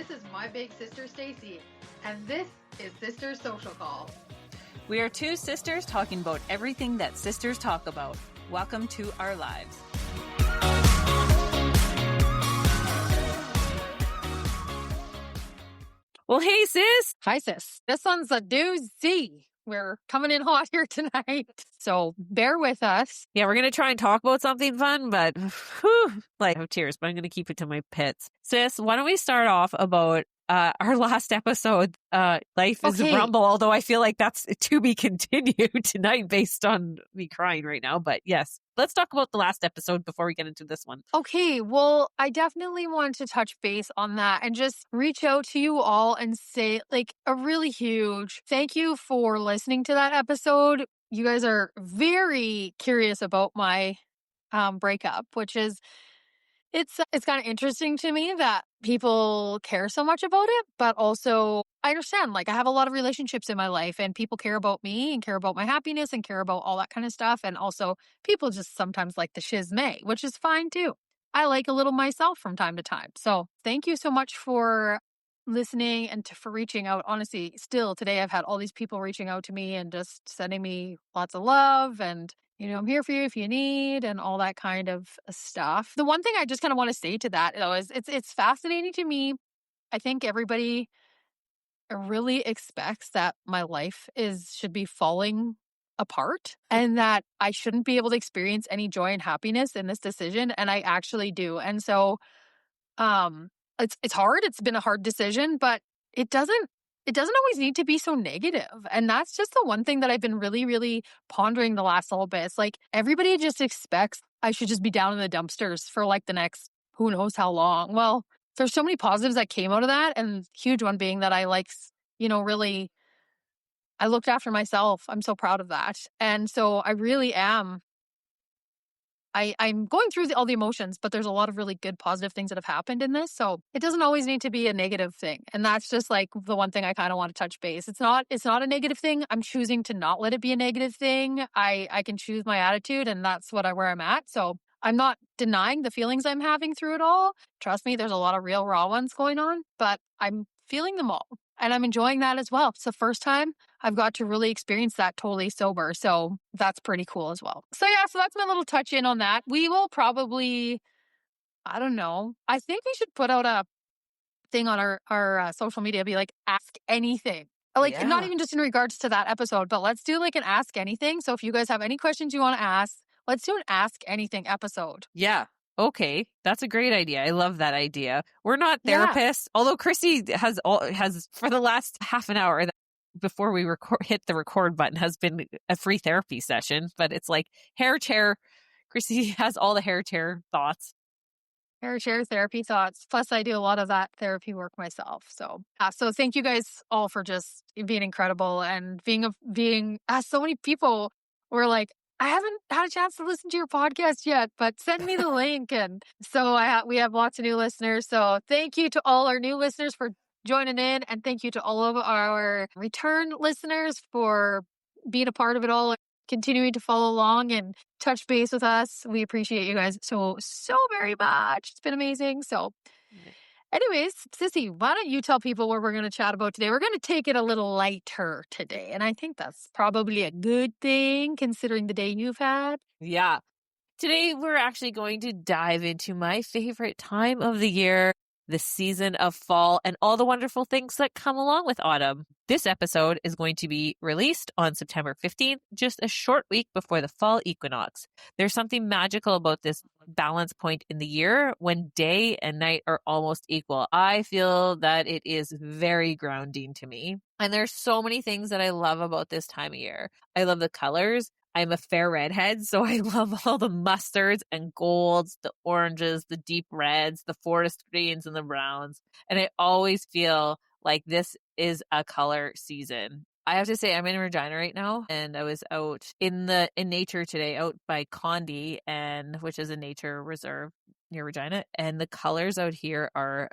This is my big sister, Stacey, and this is Sister Social Call. We are two sisters talking about everything that sisters talk about. Welcome to our lives. Well, hey, sis. Hi, sis. This one's a doozy. We're coming in hot here tonight, so bear with us. Yeah, we're going to try and talk about something fun, but I have tears, but I'm going to keep it to my pits. Sis, why don't we start off about our last episode, Life is a Rumble, although I feel like that's to be continued tonight based on me crying right now. But yes, let's talk about the last episode before we get into this one. Okay, well, I definitely want to touch base on that and just reach out to you all and say like a really huge thank you for listening to that episode. You guys are very curious about my breakup, which is It's kind of interesting to me that people care so much about it, but also I understand, like I have a lot of relationships in my life and people care about me and care about my happiness and care about all that kind of stuff. And also people just sometimes like the shizmay, which is fine too. I like a little myself from time to time. So thank you so much for listening and for reaching out. Honestly, still today I've had all these people reaching out to me and just sending me lots of love and I'm here for you if you need and all that kind of stuff. The one thing I just kind of want to say to that though is it's fascinating to me. I think everybody really expects that my life should be falling apart and that I shouldn't be able to experience any joy and happiness in this decision, and I actually do. And so it's hard. It's been a hard decision, but it doesn't always need to be so negative. And that's just the one thing that I've been really, really pondering the last little bit. It's like everybody just expects I should just be down in the dumpsters for like the next who knows how long. Well, there's so many positives that came out of that. And huge one being that I really, I looked after myself. I'm so proud of that. And so I really am. I'm going through all the emotions, but there's a lot of really good positive things that have happened in this. So it doesn't always need to be a negative thing. And that's just like the one thing I kind of want to touch base. It's not a negative thing. I'm choosing to not let it be a negative thing. I can choose my attitude and that's where I'm at. So I'm not denying the feelings I'm having through it all. Trust me, there's a lot of real raw ones going on, but I'm feeling them all. And I'm enjoying that as well. It's the first time I've got to really experience that totally sober. So that's pretty cool as well. So yeah, so that's my little touch in on that. We will probably, I don't know. I think we should put out a thing on our social media, be like, ask anything. Like not even just in regards to that episode, but let's do like an ask anything. So if you guys have any questions you want to ask, let's do an ask anything episode. Yeah. Okay, that's a great idea. I love that idea. We're not therapists, although Chrissy has for the last half an hour before we hit the record button has been a free therapy session. But it's like hair chair. Chrissy has all the hair chair thoughts. Hair chair therapy thoughts. Plus, I do a lot of that therapy work myself. So thank you guys all for just being incredible and being so many people were like, I haven't had a chance to listen to your podcast yet, but send me the link. And so we have lots of new listeners. So thank you to all our new listeners for joining in. And thank you to all of our return listeners for being a part of it all and continuing to follow along and touch base with us. We appreciate you guys so very much. It's been amazing. So anyways, Sissy, why don't you tell people what we're going to chat about today? We're going to take it a little lighter today. And I think that's probably a good thing considering the day you've had. Yeah. Today, we're actually going to dive into my favorite time of the year, the season of fall, and all the wonderful things that come along with autumn. This episode is going to be released on September 15th, just a short week before the fall equinox. There's something magical about this balance point in the year when day and night are almost equal. I feel that it is very grounding to me. And there's so many things that I love about this time of year. I love the colors. I'm a fair redhead, so I love all the mustards and golds, the oranges, the deep reds, the forest greens, and the browns. And I always feel like this is a color season. I have to say I'm in Regina right now, and I was out in nature today, out by Condi, which is a nature reserve near Regina, and the colors out here are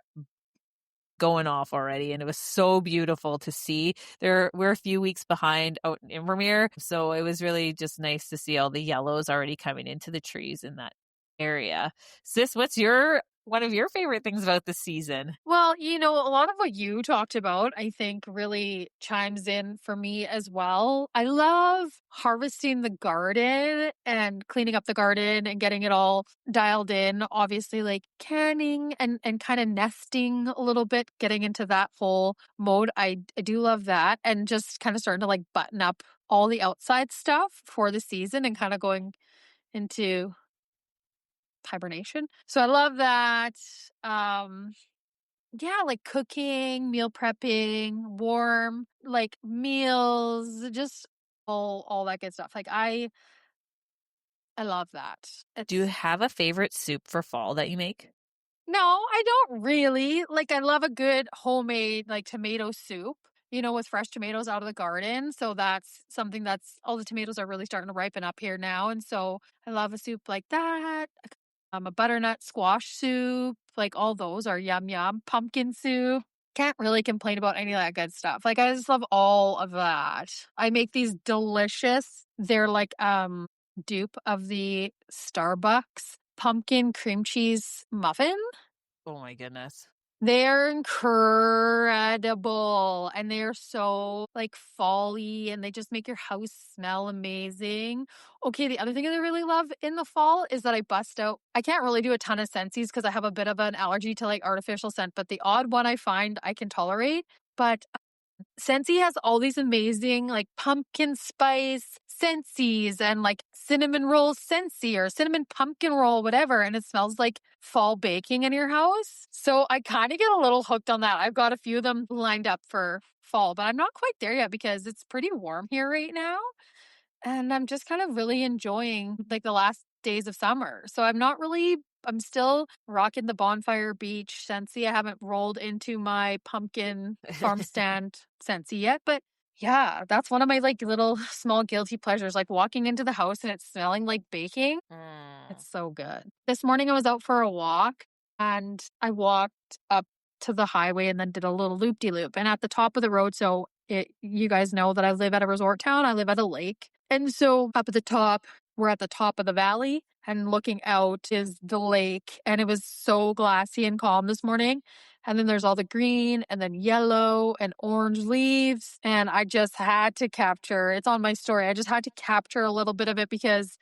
going off already, and it was so beautiful to see. We're a few weeks behind out in Invermere, so it was really just nice to see all the yellows already coming into the trees in that area. Sis, what's your one of your favorite things about the season? Well, a lot of what you talked about, I think really chimes in for me as well. I love harvesting the garden and cleaning up the garden and getting it all dialed in. Obviously, like canning and kind of nesting a little bit, getting into that whole mode. I do love that. And just kind of starting to like button up all the outside stuff for the season and kind of going into hibernation. So I love that. Yeah, like cooking, meal prepping, warm, like meals, just all that good stuff. Like I love that. Do you It's have a favorite soup for fall that you make? No, I don't really. Like I love a good homemade like tomato soup, with fresh tomatoes out of the garden. So that's something that's all the tomatoes are really starting to ripen up here now. And so I love a soup like that. A butternut squash soup, like all those are yum yum. Pumpkin soup. Can't really complain about any of that good stuff. Like I just love all of that. I make these delicious. They're like dupe of the Starbucks pumpkin cream cheese muffin. Oh my goodness. They're incredible and they're so like fall-y and they just make your house smell amazing. Okay, the other thing that I really love in the fall is that I bust out. I can't really do a ton of scentsies because I have a bit of an allergy to like artificial scent, but the odd one I find I can tolerate. But Scentsy has all these amazing like pumpkin spice Scentsies and like cinnamon roll Scentsy or cinnamon pumpkin roll, whatever. And it smells like fall baking in your house. So I kind of get a little hooked on that. I've got a few of them lined up for fall, but I'm not quite there yet because it's pretty warm here right now. And I'm just kind of really enjoying like the last days of summer. So I'm still rocking the bonfire beach Scentsy. I haven't rolled into my pumpkin farm stand Scentsy yet, but yeah, that's one of my like little small guilty pleasures, like walking into the house and it's smelling like baking. It's so good. This morning I was out for a walk and I walked up to the highway and then did a little loop-de-loop. And at the top of the road, you guys know that I live at a resort town. I live at a lake. And so up at the top, we're at the top of the valley and looking out is the lake. And it was so glassy and calm this morning. And then there's all the green and then yellow and orange leaves. And I just had to capture, it's on my story. I just had to capture a little bit of it because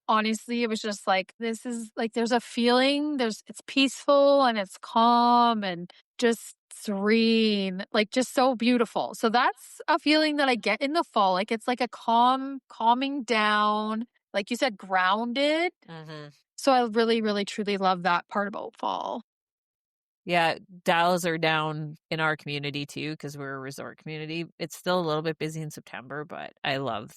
honestly, it was just like, this is like, there's a feeling, it's peaceful and it's calm and just serene, like just so beautiful. So that's a feeling that I get in the fall. Like it's like a calming down, like you said, grounded. Mm-hmm. So I really, really, truly love that part about fall. Yeah, dials are down in our community too because we're a resort community. It's still a little bit busy in September, but I love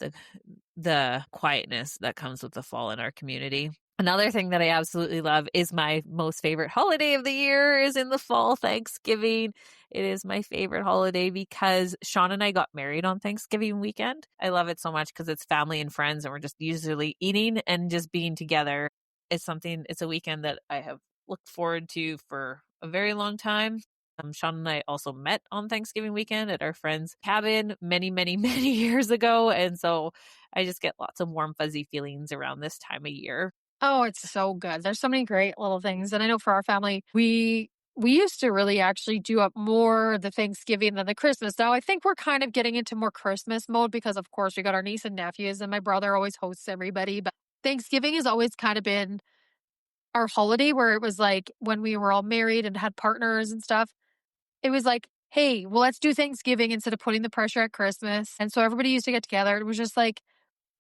the quietness that comes with the fall in our community. Another thing that I absolutely love is my most favorite holiday of the year is in the fall, Thanksgiving. It is my favorite holiday because Sean and I got married on Thanksgiving weekend. I love it so much because it's family and friends and we're just usually eating and just being together. It's a weekend that I have looked forward to for a very long time. Sean and I also met on Thanksgiving weekend at our friend's cabin many, many, many years ago. And so I just get lots of warm, fuzzy feelings around this time of year. Oh, it's so good. There's so many great little things. And I know for our family, we used to really actually do up more the Thanksgiving than the Christmas. Now I think we're kind of getting into more Christmas mode because of course we got our niece and nephews and my brother always hosts everybody. But Thanksgiving has always kind of been our holiday where it was like when we were all married and had partners and stuff, it was like, hey, well, let's do Thanksgiving instead of putting the pressure at Christmas. And so everybody used to get together. It was just like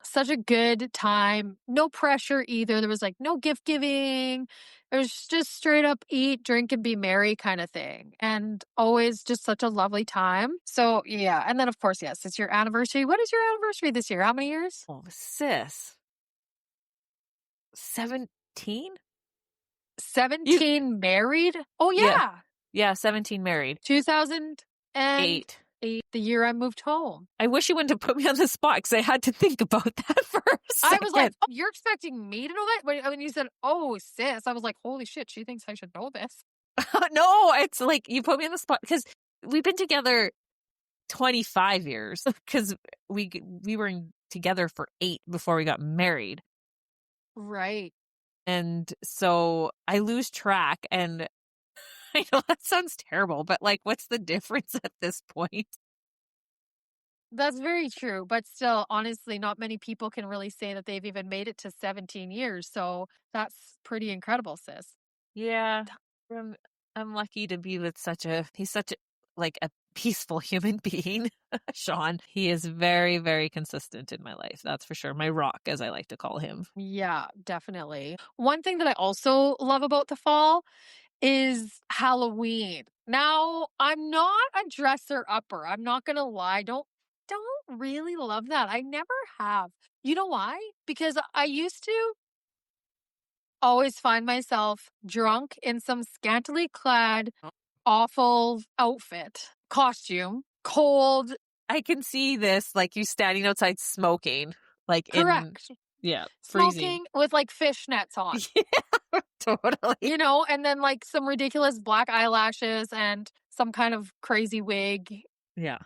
such a good time. No pressure either. There was like no gift giving. It was just straight up eat, drink, and be merry kind of thing. And always just such a lovely time. So yeah. And then of course, yes, it's your anniversary. What is your anniversary this year? How many years? Oh, sis. 17? 17 married? Oh Yeah. yeah. Yeah, 17 married. 2008, 8. the year I moved home. I wish you wouldn't have put me on the spot because I had to think about that for a second. I was like, oh, you're expecting me to know that? When you said, oh, sis, I was like, holy shit, she thinks I should know this. No, it's like you put me on the spot because we've been together 25 years because we were together for 8 before we got married. Right. And so I lose track, and I know that sounds terrible, but like, what's the difference at this point? That's very true. But still, honestly, not many people can really say that they've even made it to 17 years. So that's pretty incredible, sis. Yeah. I'm lucky to be with he's such a, like a peaceful human being, Sean. He is very, very consistent in my life. That's for sure. My rock, as I like to call him. Yeah, definitely. One thing that I also love about the fall is Halloween. Now, I'm not a dresser upper. I'm not gonna lie. Don't really love that. I never have. You know why? Because I used to always find myself drunk in some scantily clad, awful outfit, costume, cold. I can see this, like you standing outside smoking, like Correct. freezing. Smoking with like fishnets on. Yeah, totally. You know, and then like some ridiculous black eyelashes and some kind of crazy wig. Yeah.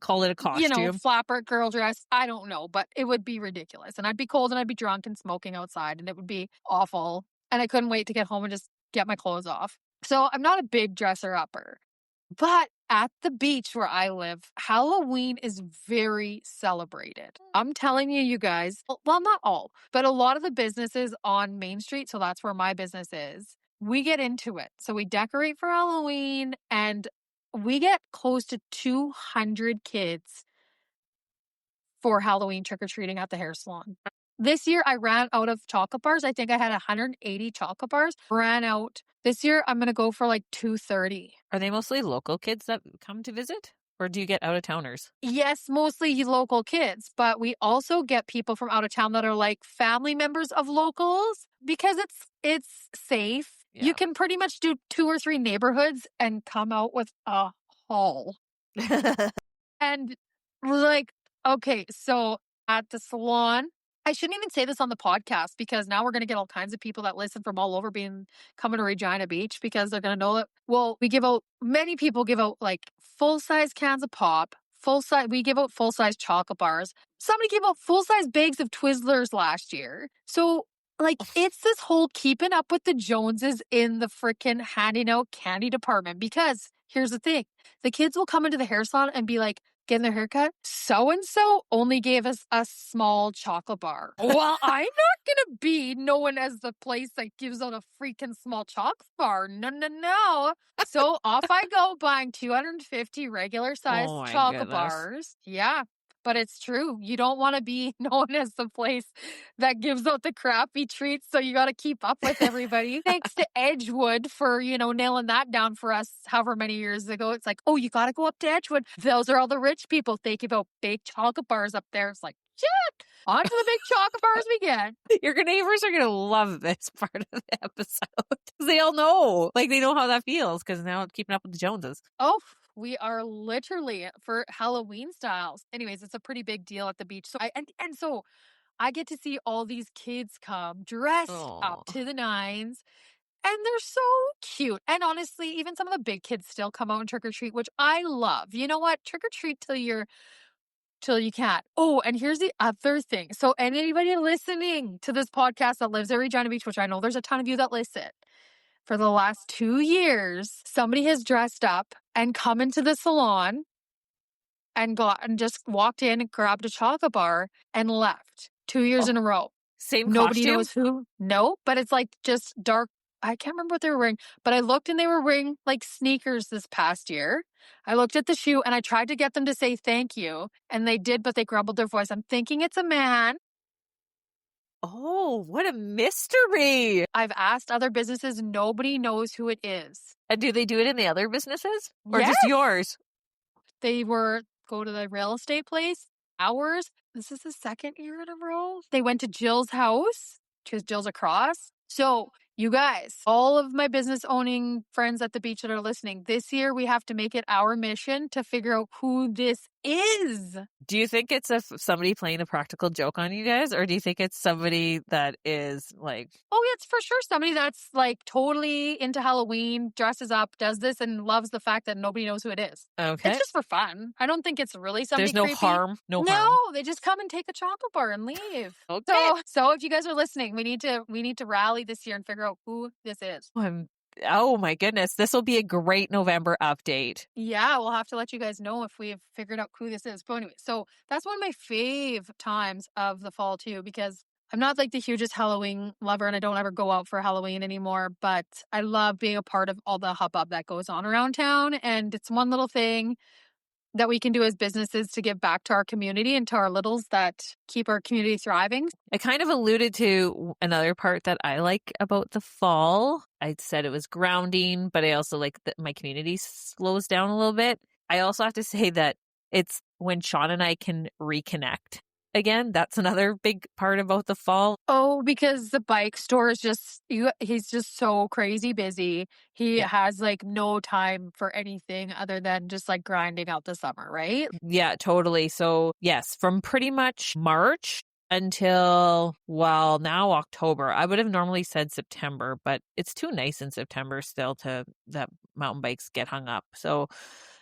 Call it a costume. You know, flapper girl dress. I don't know, but it would be ridiculous. And I'd be cold and I'd be drunk and smoking outside and it would be awful. And I couldn't wait to get home and just get my clothes off. So I'm not a big dresser upper. But at the beach where I live, Halloween is very celebrated. I'm telling you, you guys, well, not all, but a lot of the businesses on Main Street, so that's where my business is, we get into it. So we decorate for Halloween and we get close to 200 kids for Halloween trick-or-treating at the hair salon. This year, I ran out of chocolate bars. I think I had 180 chocolate bars. Ran out. This year, I'm going to go for like 230. Are they mostly local kids that come to visit? Or do you get out-of-towners? Yes, mostly local kids. But we also get people from out of town that are like family members of locals because it's safe. Yeah. You can pretty much do 2 or 3 neighborhoods and come out with a haul. And like, okay, so at the salon, I shouldn't even say this on the podcast because now we're going to get all kinds of people that listen from all over coming to Regina Beach because they're going to know that. Well, many people give out like full-size cans of pop, we give out full-size chocolate bars. Somebody gave out full-size bags of Twizzlers last year. So like, it's this whole keeping up with the Joneses in the freaking handing out candy department because here's the thing. The kids will come into the hair salon and be like, getting their haircut, so-and-so only gave us a small chocolate bar. Well, I'm not gonna be known as the place that gives out a freaking small chocolate bar. No. So off I go buying 250 regular sized chocolate bars. Yeah. But it's true. You don't want to be known as the place that gives out the crappy treats, so you got to keep up with everybody. Thanks to Edgewood for, nailing that down for us however many years ago. It's like, oh, you got to go up to Edgewood. Those are all the rich people. They give out big chocolate bars up there. It's like, shit, on to the big chocolate bars we get. Your neighbors are going to love this part of the episode. They all know. Like, they know how that feels because now it's keeping up with the Joneses. Oh, we are literally for Halloween styles. Anyways, it's a pretty big deal at the beach. So so I get to see all these kids come dressed up to the nines. And they're so cute. And honestly, even some of the big kids still come out and trick or treat, which I love. You know what? Trick or treat till you can't. Oh, and here's the other thing. So anybody listening to this podcast that lives at Regina Beach, which I know there's a ton of you that listen, for the last 2 years, somebody has dressed up and come into the salon and just walked in and grabbed a chocolate bar and left 2 years in a row. Same Nobody costume? knows who. No, but it's like just dark. I can't remember what they were wearing, but I looked and they were wearing like sneakers this past year. I looked at the shoe and I tried to get them to say thank you. And they did, but they grumbled their voice. I'm thinking it's a man. Oh, what a mystery. I've asked other businesses. Nobody knows who it is. And do they do it in the other businesses? Or Yes. just yours? They go to the real estate place. Ours. This is the second year in a row. They went to Jill's house because Jill's across. So you guys, all of my business owning friends at the beach that are listening, this year we have to make it our mission to figure out who this is. Do you think it's somebody playing a practical joke on you guys, or do you think it's somebody that is like... Oh, yeah, it's for sure somebody that's like totally into Halloween, dresses up, does this, and loves the fact that nobody knows who it is. Okay. It's just for fun. I don't think it's really somebody There's no creepy. harm. No No, harm. they just come and take a chocolate bar and leave. Okay. So if you guys are listening, we need to rally this year and figure out who this is. Oh my goodness. This will be a great November update. Yeah, we'll have to let you guys know if we've figured out who this is. But anyway, so that's one of my fave times of the fall too, because I'm not like the hugest Halloween lover and I don't ever go out for Halloween anymore, but I love being a part of all the hubbub that goes on around town. And it's one little thing that we can do as businesses to give back to our community and to our littles that keep our community thriving. I kind of alluded to another part that I like about the fall. I said it was grounding, but I also like that my community slows down a little bit. I also have to say that it's when Sean and I can reconnect again. That's another big part about the fall. Oh, because the bike store is he's just so crazy busy. He has like no time for anything other than just like grinding out the summer, right? Yeah, totally. So yes, from pretty much March until, well, now October. I would have normally said September, but it's too nice in September still to that mountain bikes get hung up. So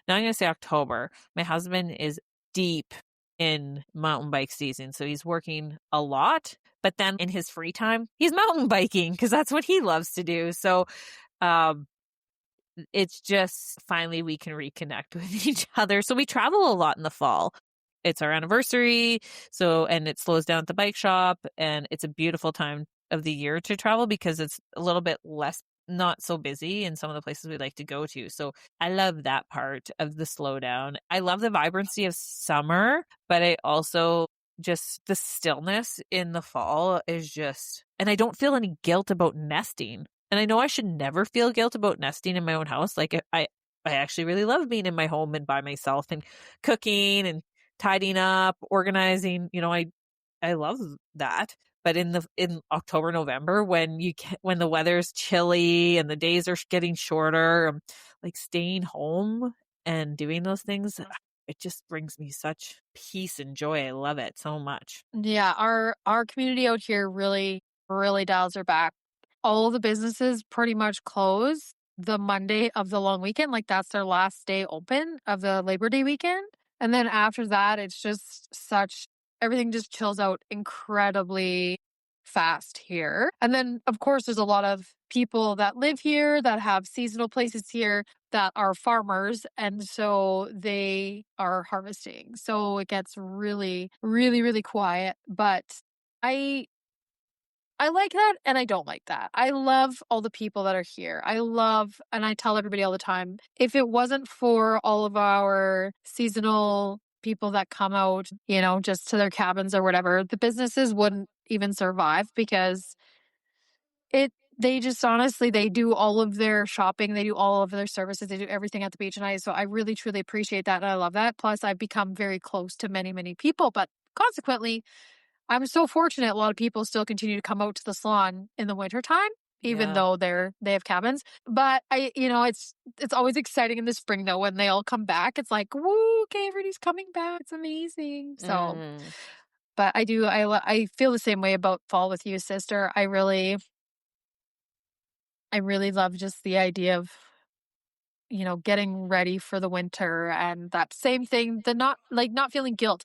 now I'm going to say October. My husband is deep in mountain bike season, so he's working a lot, but then in his free time, he's mountain biking because that's what he loves to do. So it's just finally we can reconnect with each other. So we travel a lot in the fall. It's our anniversary, and it slows down at the bike shop, and it's a beautiful time of the year to travel because it's a little bit less, not so busy in some of the places we like to go to. So I love that part of the slowdown. I love the vibrancy of summer, but I also just the stillness in the fall is just, and I don't feel any guilt about nesting. And I know I should never feel guilt about nesting in my own house. Like I actually really love being in my home and by myself and cooking and tidying up, organizing. I love that. But in October, November, when the weather's chilly and the days are getting shorter, like staying home and doing those things, it just brings me such peace and joy. I love it so much. Yeah, our community out here really, really dials her back. All the businesses pretty much close the Monday of the long weekend. Like that's their last day open of the Labor Day weekend. And then after that, it's just everything just chills out incredibly fast here. And then, of course, there's a lot of people that live here that have seasonal places here that are farmers. And so they are harvesting. So it gets really, really, really quiet. But I like that and I don't like that. I love all the people that are here. And I tell everybody all the time, if it wasn't for all of our seasonal people that come out, just to their cabins or whatever, the businesses wouldn't even survive because they just honestly, they do all of their shopping, they do all of their services, they do everything at the beach. And so I really, truly appreciate that. And I love that. Plus I've become very close to many, many people, but consequently, I'm so fortunate a lot of people still continue to come out to the salon in the wintertime, even though they have cabins. But it's always exciting in the spring though when they all come back. It's like, woo, okay, everybody's coming back. It's amazing. So but I feel the same way about fall with you, sister. I really love just the idea of getting ready for the winter and that same thing, the not feeling guilt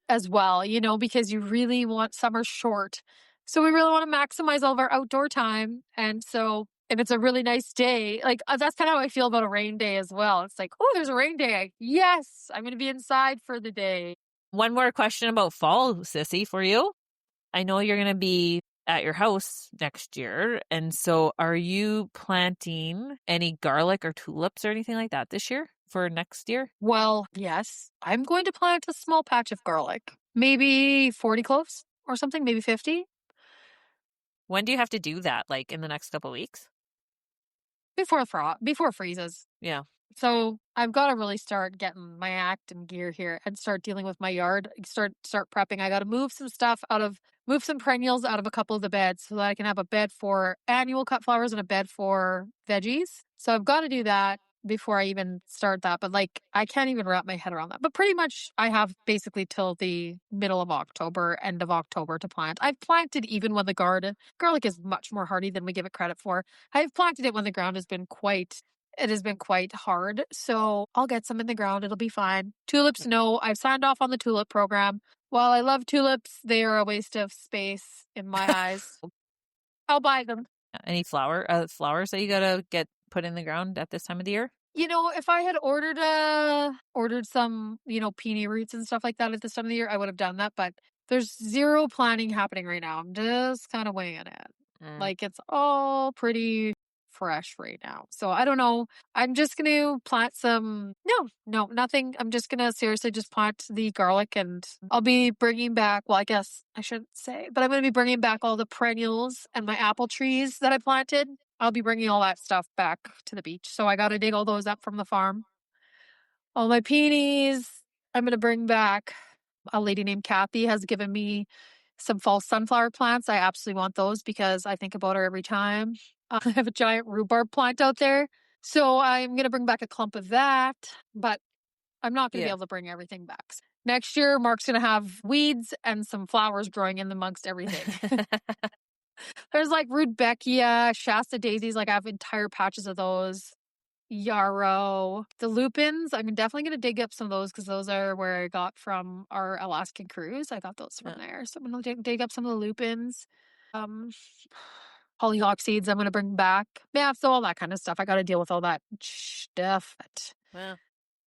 as well, because you really want summer short. So we really want to maximize all of our outdoor time. And so if it's a really nice day, like that's kind of how I feel about a rain day as well. It's like, oh, there's a rain day. Yes, I'm going to be inside for the day. One more question about fall, Sissy, for you. I know you're going to be at your house next year. And so are you planting any garlic or tulips or anything like that this year for next year? Well, yes, I'm going to plant a small patch of garlic, maybe 40 cloves or something, maybe 50. When do you have to do that? Like in the next couple of weeks? Before it freezes. Yeah. So I've got to really start getting my act in gear here and start dealing with my yard. Start prepping. I got to move some perennials out of a couple of the beds so that I can have a bed for annual cut flowers and a bed for veggies. So I've got to do that. before I even start that. But like, I can't even wrap my head around that. But pretty much I have basically till the middle of October, end of October to plant. I've planted even when the garlic is much more hardy than we give it credit for. I've planted it when the ground has been quite hard. So I'll get some in the ground. It'll be fine. Tulips, no. I've signed off on the tulip program. While I love tulips, they are a waste of space in my eyes. I'll buy them. Any flowers that you gotta get put in the ground at this time of the year? If I had ordered some, peony roots and stuff like that at this time of the year, I would have done that. But there's zero planning happening right now. I'm just kind of winging it. Like it's all pretty fresh right now. So I don't know. I'm just going to plant some. No, nothing. I'm just going to seriously just plant the garlic, and I'll be bringing back, well, I guess I shouldn't say, but I'm going to be bringing back all the perennials and my apple trees that I planted. I'll be bringing all that stuff back to the beach. So I got to dig all those up from the farm. All my peonies, I'm going to bring back. A lady named Kathy has given me some fall sunflower plants. I absolutely want those because I think about her every time. I have a giant rhubarb plant out there. So I'm going to bring back a clump of that, but I'm not going to be able to bring everything back. Next year, Mark's going to have weeds and some flowers growing in amongst everything. There's like rudbeckia, Shasta daisies. Like I have entire patches of those. Yarrow. The lupins, I'm definitely going to dig up some of those because those are where I got from our Alaskan cruise. I got those from there. So I'm going to dig up some of the lupins. Hollyhock seeds I'm going to bring back. Yeah, so all that kind of stuff. I got to deal with all that stuff.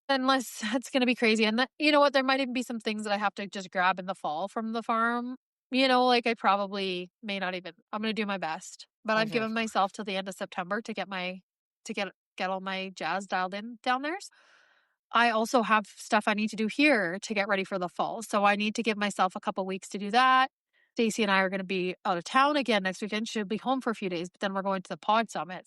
Unless it's going to be crazy. And you know what? There might even be some things that I have to just grab in the fall from the farm. Like I probably may not even. I'm going to do my best. But I've given myself till the end of September to get all my jazz dialed in down there. I also have stuff I need to do here to get ready for the fall. So I need to give myself a couple weeks to do that. Stacey and I are going to be out of town again next weekend. She'll be home for a few days, but then we're going to the pod summit.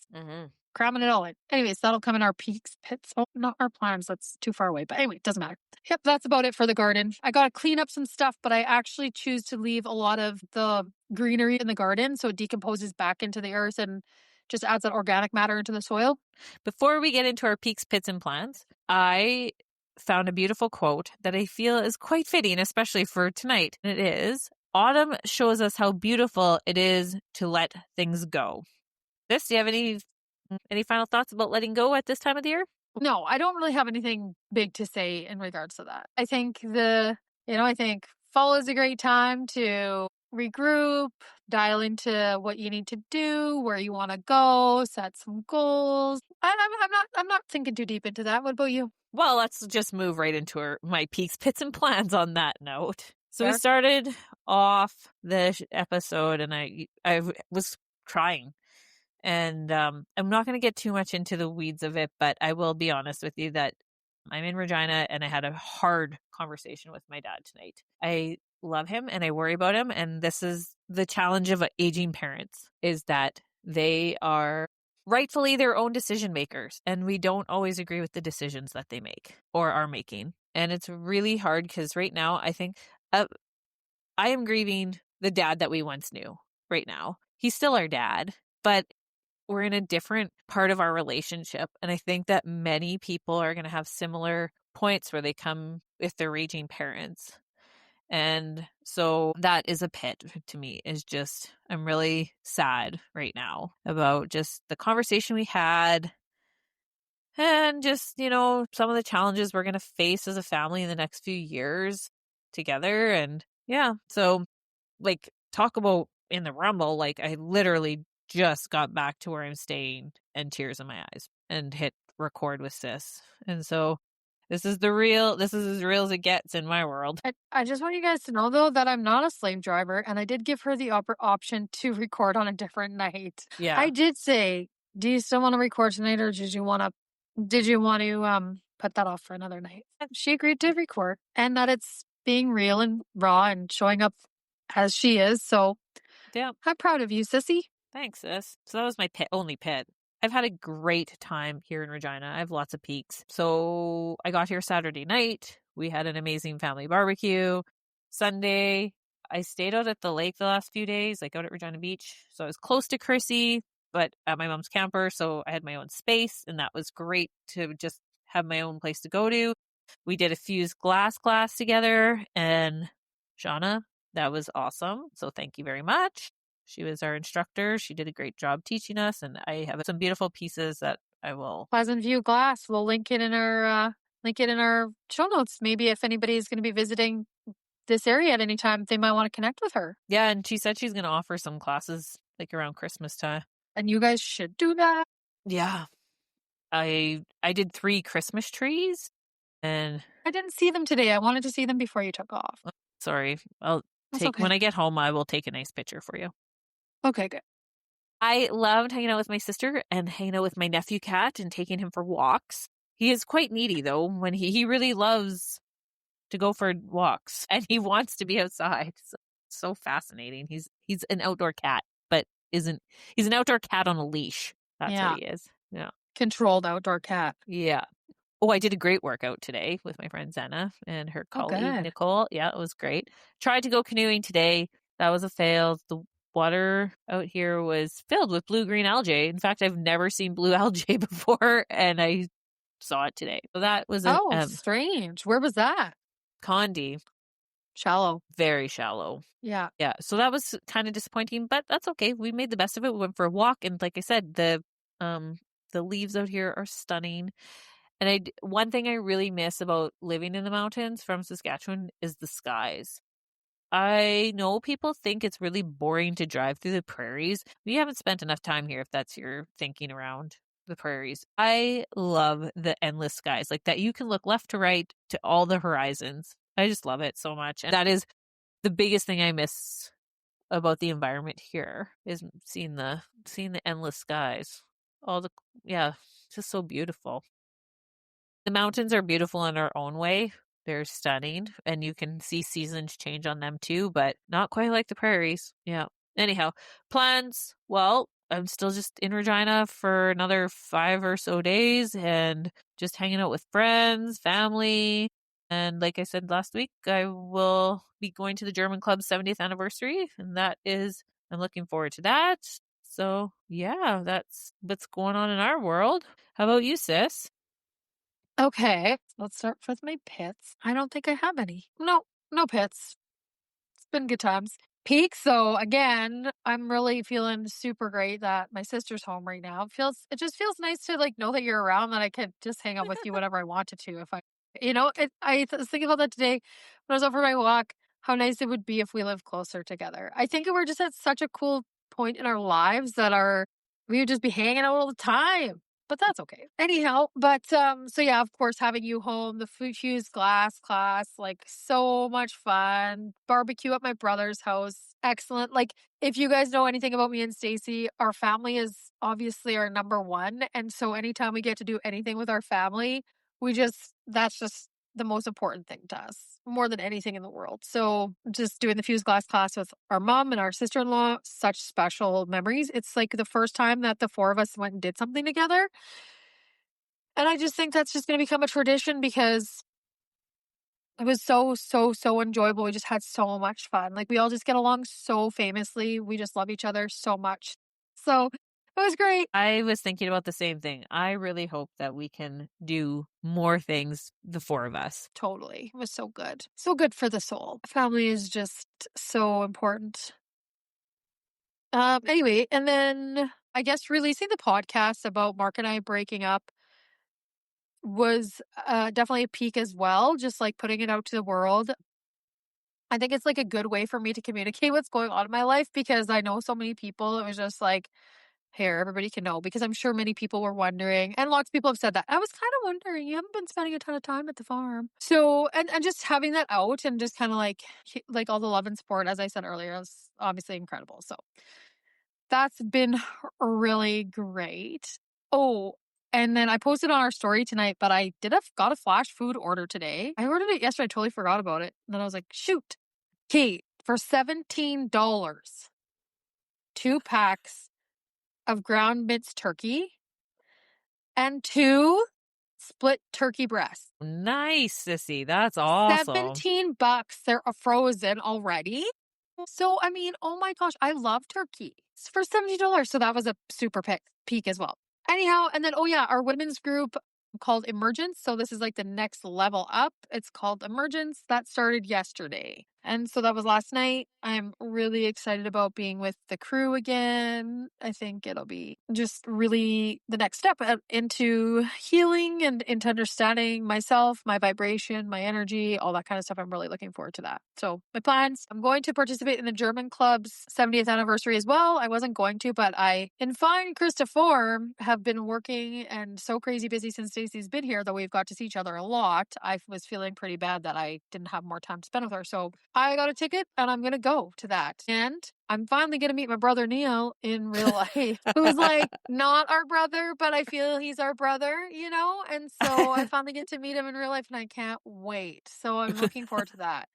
Cramming it all in. Anyways, that'll come in our peaks pits. Oh, not our plans. That's too far away. But anyway, it doesn't matter. Yep, that's about it for the garden. I got to clean up some stuff, but I actually choose to leave a lot of the greenery in the garden so it decomposes back into the earth and just adds that organic matter into the soil. Before we get into our peaks, pits, and plans, I found a beautiful quote that I feel is quite fitting, especially for tonight. And it is, autumn shows us how beautiful it is to let things go. Do you have any final thoughts about letting go at this time of the year? No, I don't really have anything big to say in regards to that. I think I think fall is a great time to regroup, dial into what you need to do, where you want to go, set some goals. I'm not thinking too deep into that. What about you? Well, let's just move right into my peaks, pits, and plans on that note. So we started off the episode and I was crying. And I'm not going to get too much into the weeds of it, but I will be honest with you that I'm in Regina and I had a hard conversation with my dad tonight. I love him and I worry about him. And this is the challenge of aging parents, is that they are rightfully their own decision makers. And we don't always agree with the decisions that they make or are making. And it's really hard because right now I think I am grieving the dad that we once knew right now. He's still our dad, but we're in a different part of our relationship. And I think that many people are going to have similar points where they come with their aging parents. And so that is a pit to me, is just, I'm really sad right now about just the conversation we had and just, some of the challenges we're going to face as a family in the next few years together. And yeah, so like talk about in the rumble, like I literally just got back to where I'm staying and tears in my eyes and hit record with sis. And so this is as real as it gets in my world. I just want you guys to know though that I'm not a slave driver, and I did give her the option to record on a different night. Yeah. I did say, do you still want to record tonight, or did you want to put that off for another night? And she agreed to record, and that it's being real and raw and showing up as she is. So yeah, I'm proud of you, sissy. Thanks, sis. So that was my only pit. I've had a great time here in Regina. I have lots of peaks. So I got here Saturday night. We had an amazing family barbecue. Sunday, I stayed out at the lake the last few days, like out at Regina Beach. So I was close to Chrissy, but at my mom's camper. So I had my own space, and that was great to just have my own place to go to. We did a fused glass class together, and Shauna, that was awesome. So thank you very much. She was our instructor. She did a great job teaching us, and I have some beautiful pieces that I will. Pleasant View Glass. We'll link it in our show notes. Maybe if anybody's going to be visiting this area at any time, they might want to connect with her. Yeah, and she said she's going to offer some classes like around Christmas time. And you guys should do that. Yeah. I did 3 Christmas trees, and I didn't see them today. I wanted to see them before you took off. sorry, I'll That's take okay. when I get home. I will take a nice picture for you. Okay, good. I loved hanging out with my sister and hanging out with my nephew cat and taking him for walks. He is quite needy though. When he really loves to go for walks and he wants to be outside. So fascinating. He's an outdoor cat, but he's an outdoor cat on a leash. That's what he is. Yeah. Controlled outdoor cat. Yeah. Oh, I did a great workout today with my friend Zenna and her colleague good. Nicole. Yeah, it was great. Tried to go canoeing today. That was a fail. The water out here was filled with blue-green algae. In fact, I've never seen blue algae before, and I saw it today. So that was strange. Where was that? Condi. Shallow. Very shallow. Yeah. Yeah. So that was kind of disappointing, but that's okay. We made the best of it. We went for a walk, and like I said, the leaves out here are stunning. And one thing I really miss about living in the mountains from Saskatchewan is the skies. I know people think it's really boring to drive through the prairies. We haven't spent enough time here if that's your thinking around the prairies. I love the endless skies like that. You can look left to right to all the horizons. I just love it so much. And that is the biggest thing I miss about the environment here is seeing the endless skies. It's just so beautiful. The mountains are beautiful in their own way. They're stunning, and you can see seasons change on them too, but not quite like the prairies. Yeah. Anyhow, plans. Well, I'm still just in Regina for another 5 or so days and just hanging out with friends, family. And like I said last week, I will be going to the German Club's 70th anniversary, and I'm looking forward to that. So yeah, that's what's going on in our world. How about you, sis? Okay, let's start with my pits. I don't think I have any. No pits. It's been good times. Peaks, though, again, I'm really feeling super great that my sister's home right now. It just feels nice to like know that you're around, that I could just hang out with you whenever I wanted to. If I was thinking about that today when I was out for my walk, how nice it would be if we lived closer together. I think we're just at such a cool point in our lives that we would just be hanging out all the time. But that's okay. Anyhow, so yeah, of course, having you home, the fused glass class, like so much fun. Barbecue at my brother's house, excellent. Like, if you guys know anything about me and Stacey, our family is obviously our number one. And so anytime we get to do anything with our family, that's just the most important thing to us, more than anything in the world. So just doing the fused glass class with our mom and our sister-in-law, such special memories. It's like the first time that the 4 of us went and did something together. And I just think that's just going to become a tradition because it was so, so, so enjoyable. We just had so much fun. Like, we all just get along so famously. We just love each other so much. So it was great. I was thinking about the same thing. I really hope that we can do more things, the 4 of us. Totally. It was so good. So good for the soul. Family is just so important. Anyway, and then I guess releasing the podcast about Mark and I breaking up was definitely a peak as well. Just like putting it out to the world. I think it's like a good way for me to communicate what's going on in my life because I know so many people. It was just like, here, everybody can know, because I'm sure many people were wondering, and lots of people have said that. I was kind of wondering, you haven't been spending a ton of time at the farm. So, and just having that out and just kind of like all the love and support, as I said earlier, is obviously incredible. So that's been really great. Oh, and then I posted on our story tonight, but I got a flash food order today. I ordered it yesterday. I totally forgot about it. And then I was like, shoot. Kate, for $17, 2 packs of ground minced turkey and 2 split turkey breasts. Nice, sissy. That's awesome. $17. They're frozen already. So, I mean, oh my gosh, I love turkey. It's for $70. So that was a super peak as well. Anyhow, and then, oh yeah, our women's group called Emergence. So this is like the next level up. It's called Emergence. That started yesterday. And so that was last night. I'm really excited about being with the crew again. I think it'll be just really the next step into healing and into understanding myself, my vibration, my energy, all that kind of stuff. I'm really looking forward to that. So my plans, I'm going to participate in the German club's 70th anniversary as well. I wasn't going to, but I, in fine Krista form, have been working and so crazy busy since Stacey's been here that we've got to see each other a lot. I was feeling pretty bad that I didn't have more time to spend with her. So I got a ticket and I'm going to go to that. And I'm finally going to meet my brother Neil in real life, who's like not our brother, but I feel he's our brother, you know? And so I finally get to meet him in real life and I can't wait. So I'm looking forward to that.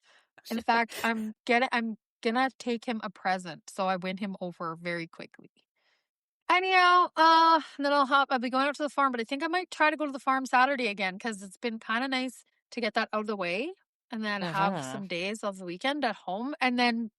In fact, I'm gonna take him a present so I win him over very quickly. Anyhow, then I'll be going out to the farm, but I think I might try to go to the farm Saturday again because it's been kind of nice to get that out of the way and then have some days of the weekend at home. And then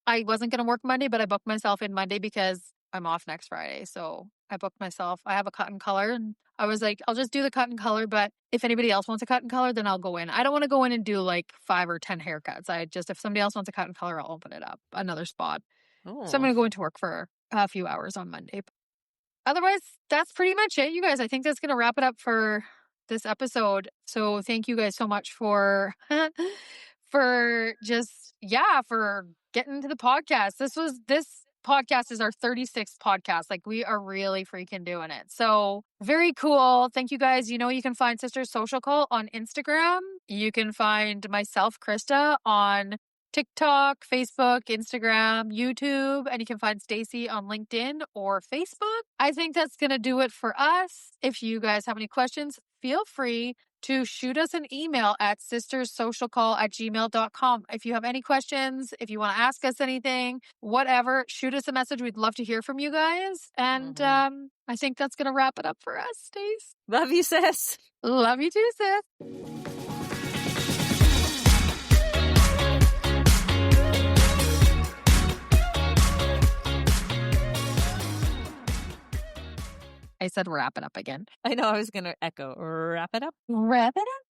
I wasn't going to work Monday, but I booked myself in Monday because I'm off next Friday. So I booked myself. I have a cut and color and I was like, I'll just do the cut and color. But if anybody else wants a cut and color, then I'll go in. I don't want to go in and do like 5 or 10 haircuts. If somebody else wants a cut and color, I'll open it up another spot. So I'm going to go into work for a few hours on Monday. Otherwise, that's pretty much it, you guys. I think that's going to wrap it up for this episode. So thank you guys so much for for getting to the podcast. This podcast is our 36th podcast. Like we are really freaking doing it. So very cool. Thank you guys. You know, you can find Sisters Social Call on Instagram. You can find myself, Krista, on TikTok, Facebook, Instagram, YouTube, and you can find Stacey on LinkedIn or Facebook. I think that's going to do it for us. If you guys have any questions, feel free to shoot us an email at sisterssocialcall@gmail.com. If you have any questions, if you want to ask us anything, whatever, shoot us a message. We'd love to hear from you guys. And I think that's going to wrap it up for us, Stace. Love you, sis. Love you too, sis. I said wrap it up again. I know I was going to echo wrap it up. Wrap it up.